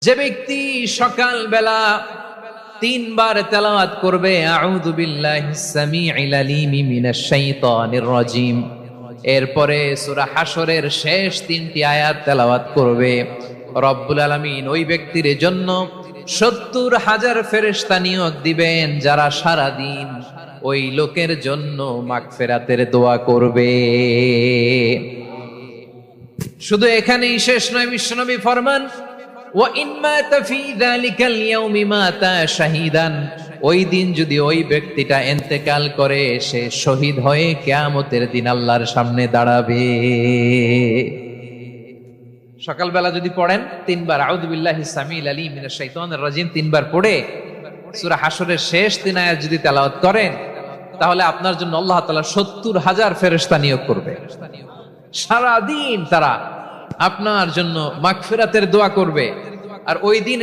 যে ব্যক্তি সকাল বেলা তিনবার তেলাওয়াত করবে আউযু বিল্লাহিস সামিউল আলিম মিনাশ শাইতানির রাজিম, এরপরে সূরা হাশরের শেষ তিনটি আয়াত তেলাওয়াত করবে, রব্বুল আলামিন ওই ব্যক্তির জন্য ৭০,০০০ ফেরেশতা নিয়োগ দিবেন যারা সারা দিন ওই লোকের জন্য মাগফিরাতের দোয়া করবে। শুধু এখানেই শেষ নয়, বিশ্বনবী ফরমান ওই দিন যদি ওই ব্যক্তিটা ইন্তেকাল করে, সে শহীদ হয়ে কিয়ামতের দিন আল্লাহর সামনে দাঁড়াবে। সকালবেলা যদি পড়েন তিনবার আউযু বিল্লাহিস সামিউল আলিম মিনাশ শাইতানির রাজিম তিনবার পড়ে সূরা হাশরের শেষ তিন আয়াত যদি তেলাওয়াত করেন, তাহলে আপনার জন্য আল্লাহ তাআলা ৭০,০০০ ফেরেশতা নিয়োগ করবে। সারা দিন তারা আপনার জন্য মাগফিরাতের দোয়া করবে। আর ওই দিন